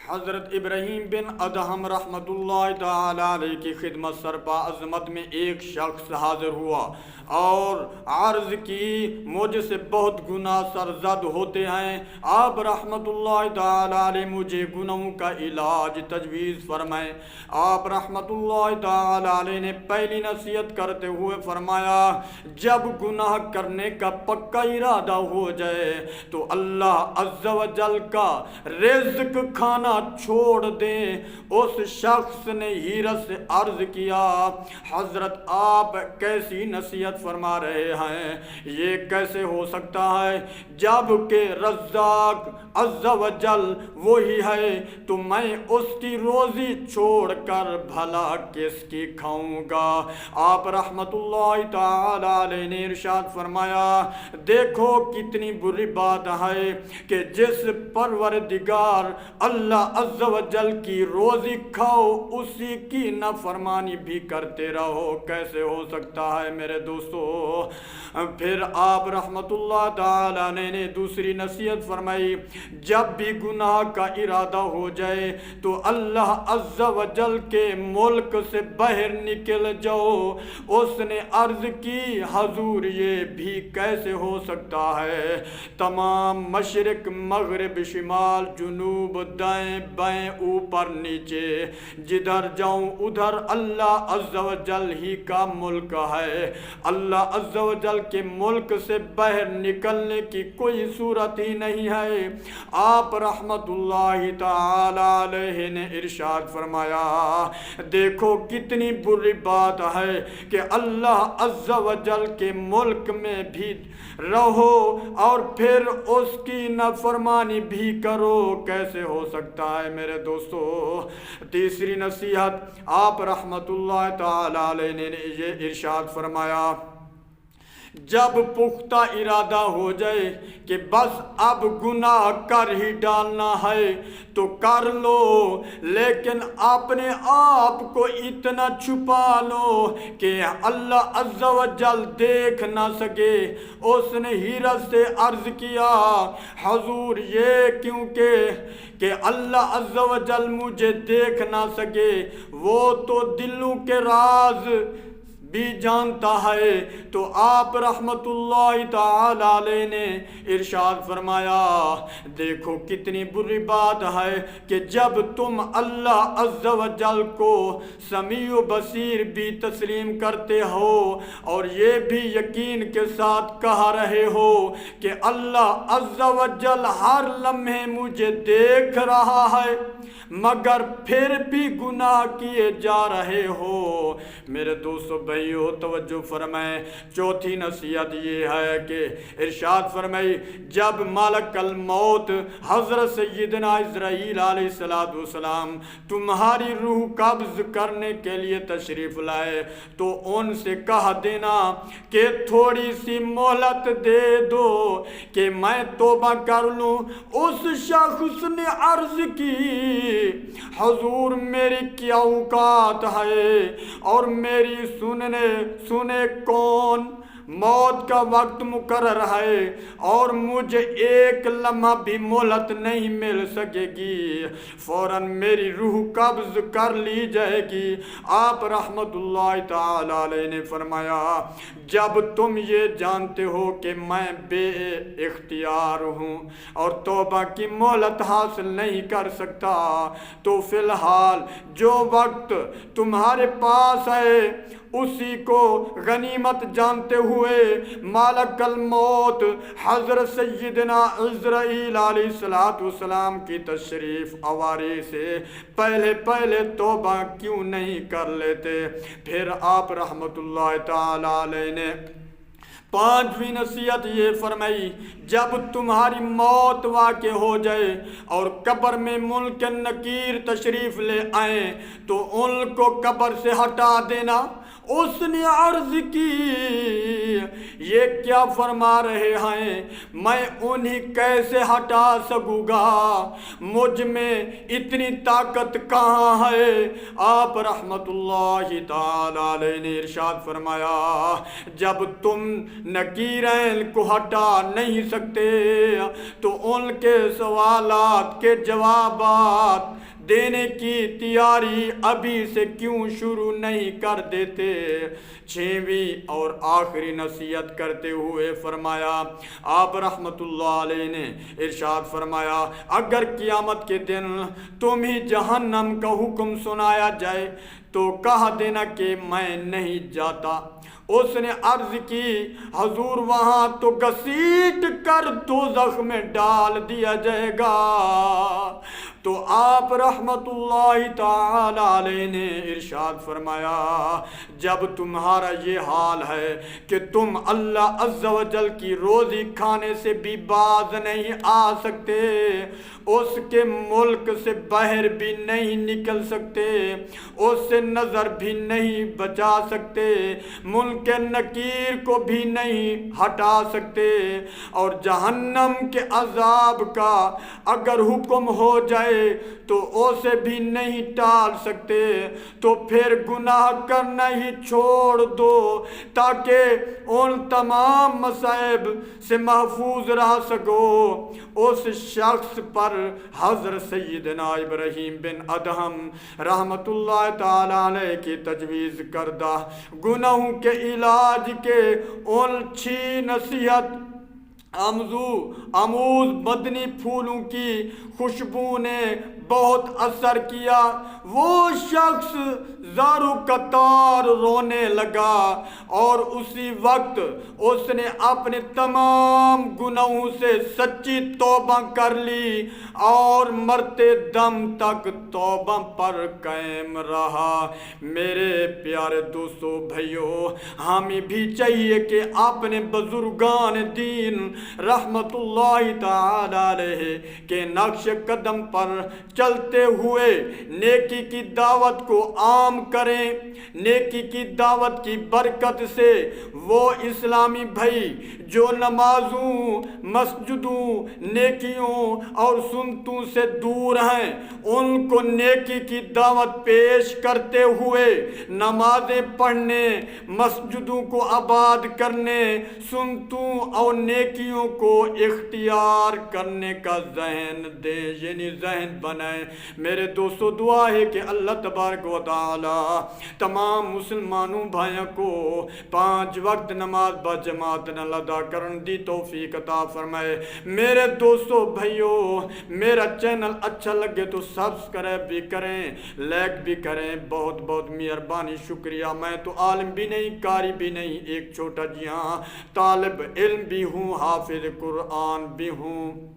حضرت ابراہیم بن ادہم رحمۃ اللہ تعالی علیہ کی خدمت سرپا عظمت میں ایک شخص حاضر ہوا اور عرض کی مجھ سے بہت گناہ سرزد ہوتے ہیں، آپ رحمۃ اللہ تعالی علیہ مجھے گناہوں کا علاج تجویز فرمائیں۔ آپ رحمۃ اللہ تعالی علیہ نے پہلی نصیحت کرتے ہوئے فرمایا، جب گناہ کرنے کا پکا ارادہ ہو جائے تو اللہ عز و جل کا رزق کھانا چھوڑ دیں۔ اس شخص نے حیرت سے عرض کیا، حضرت آپ کیسی نصیحت فرما رہے ہیں؟ یہ کیسے ہو سکتا ہے؟ جب کہ رزاق عز و جل وہی ہے تو میں اس کی روزی چھوڑ کر بھلا کس کی کھاؤں گا؟ آپ رحمت اللہ تعالی علیہ نے ارشاد فرمایا، دیکھو کتنی بری بات ہے کہ جس پروردگار اللہ عز و جل کی روزی کھاؤ اسی کی نافرمانی بھی کرتے رہو، کیسے ہو سکتا ہے میرے دوستو؟ پھر آپ رحمت اللہ تعالی نے دوسری نصیحت فرمائی، جب بھی گناہ کا ارادہ ہو جائے تو اللہ عز و جل کے ملک سے باہر نکل جاؤ۔ اس نے عرض کی، حضور یہ بھی کیسے ہو سکتا ہے؟ تمام مشرق مغرب شمال جنوب دائیں بائیں اوپر نیچے جدھر جاؤں ادھر اللہ عز و جل ہی کا ملک ہے، اللہ عز و جل کے ملک سے باہر نکلنے کی کوئی صورت ہی نہیں ہے۔ آپ رحمت اللہ تعالی علیہ نے ارشاد فرمایا، دیکھو کتنی بری بات ہے کہ اللہ عز و جل کے ملک میں بھی رہو اور پھر اس کی نافرمانی بھی کرو، کیسے ہو سکتا ہے میرے دوستو؟ تیسری نصیحت آپ رحمت اللہ تعالی علیہ نے یہ ارشاد فرمایا، جب پختہ ارادہ ہو جائے کہ بس اب گناہ کر ہی ڈالنا ہے تو کر لو، لیکن اپنے آپ کو اتنا چھپا لو کہ اللہ عز و جل دیکھ نہ سکے۔ اس نے حیرت سے عرض کیا، حضور یہ کہ اللہ عز و جل مجھے دیکھ نہ سکے، وہ تو دلوں کے راز بھی جانتا ہے۔ تو آپ رحمت اللہ تعالی علیہ نے ارشاد فرمایا، دیکھو کتنی بری بات ہے کہ جب تم اللہ عز و جل کو سمیع و بصیر بھی تسلیم کرتے ہو اور یہ بھی یقین کے ساتھ کہہ رہے ہو کہ اللہ عز و جل ہر لمحے مجھے دیکھ رہا ہے، مگر پھر بھی گناہ کیے جا رہے ہو۔ میرے دوستو بھائیو توجہ فرمائیں، چوتھی نصیحت یہ ہے کہ ارشاد فرمائی، جب ملک الموت حضرت سیدنا عزرائیل علیہ السلام تمہاری روح قبض کرنے کے لیے تشریف لائے تو ان سے کہہ دینا کہ تھوڑی سی مہلت دے دو کہ میں توبہ کر لوں۔ اس شخص نے عرض کی، حضور میری کیا اوقات ہے اور میری سنے کون؟ موت کا وقت مقرر ہے اور مجھے ایک لمحہ بھی مہلت نہیں مل سکے گی، فوراً میری روح قبض کر لی جائے گی۔ آپ رحمت اللہ تعالی علیہ نے فرمایا، جب تم یہ جانتے ہو کہ میں بے اختیار ہوں اور توبہ کی مہلت حاصل نہیں کر سکتا تو فی الحال جو وقت تمہارے پاس ہے اسی کو غنیمت جانتے ہوئے مالک الموت حضرت سیدنا عزرائیل علیہ السلام کی تشریف آوری سے پہلے توبہ کیوں نہیں کر لیتے؟ پھر آپ رحمت اللہ تعالی علیہ نے پانچویں نصیحت یہ فرمائی، جب تمہاری موت واقع ہو جائے اور قبر میں منکر نکیر تشریف لے آئیں تو ان کو قبر سے ہٹا دینا، اس نے عرض کی یہ کیا فرما رہے ہیں، میں انہیں کیسے ہٹا سکوں گا، مجھ میں اتنی طاقت کہاں ہے۔ آپ رحمت اللہ تعالی علیہ نے ارشاد فرمایا جب تم نکیرین کو ہٹا نہیں سکتے تو ان کے سوالات کے جوابات دینے کی تیاری ابھی سے کیوں شروع نہیں کر دیتے۔ چھویں اور آخری نصیحت کرتے ہوئے فرمایا، آپ رحمت اللہ علیہ نے ارشاد فرمایا اگر قیامت کے دن تمہیں جہنم کا حکم سنایا جائے تو کہہ دینا کہ میں نہیں جاتا۔ اس نے عرض کی حضور وہاں تو گھسیٹ کر دوزخ میں ڈال دیا جائے گا۔ تو آپ رحمت اللہ تعالی علیہ نے ارشاد فرمایا جب تمہارا یہ حال ہے کہ تم اللہ عز و جل کی روزی کھانے سے بھی باز نہیں آ سکتے، اس کے ملک سے باہر بھی نہیں نکل سکتے، اس سے نظر بھی نہیں بچا سکتے، ملک نکیر کو بھی نہیں ہٹا سکتے، اور جہنم کے عذاب کا اگر حکم ہو جائے تو اسے بھی نہیں ٹال سکتے، تو پھر گناہ کرنا ہی چھوڑ دو تاکہ ان تمام مصائب سے محفوظ رہ سکو۔ اس شخص پر حضرت سیدنا ابراہیم بن ادہم رحمت اللہ تعالی علیہ کی تجویز کردہ گناہوں کے علاج کے ان 6 نصیحت آموز مدنی پھولوں کی خوشبو نے بہت اثر کیا۔ وہ شخص زارو قطار رونے لگا اور اسی وقت اس نے اپنے تمام گناہوں سے سچی توبہ کر لی اور مرتے دم تک توبہ پر قائم رہا۔ میرے پیارے دوستو بھائیو، ہمیں بھی چاہیے کہ اپنے بزرگان دین رحمت اللہ تعالی علیہ کے نقش قدم پر چلتے ہوئے نیکی کی دعوت کو عام کریں۔ نیکی کی دعوت کی برکت سے وہ اسلامی بھائی جو نمازوں، مسجدوں، نیکیوں اور سنتوں سے دور ہیں، ان کو نیکی کی دعوت پیش کرتے ہوئے نمازیں پڑھنے، مسجدوں کو آباد کرنے، سنتوں اور نیکیوں کو اختیار کرنے کا ذہن دیں، یعنی ذہن بنائیں۔ میرے دوستو دعا ہے کہ اللہ تبارک و تعالی تمام مسلمانوں بھائیوں کو 5 وقت نماز بجماعت ادا کرن دی توفیق عطا فرمائے۔ میرے دوستو بھائیو، میرا چینل اچھا لگے تو سبسکرائب بھی کریں، لائک بھی کریں، بہت بہت مہربانی، شکریہ۔ میں تو عالم بھی نہیں، قاری بھی نہیں، ایک چھوٹا جی ہاں طالب علم بھی ہوں، حافظ قرآن بھی ہوں۔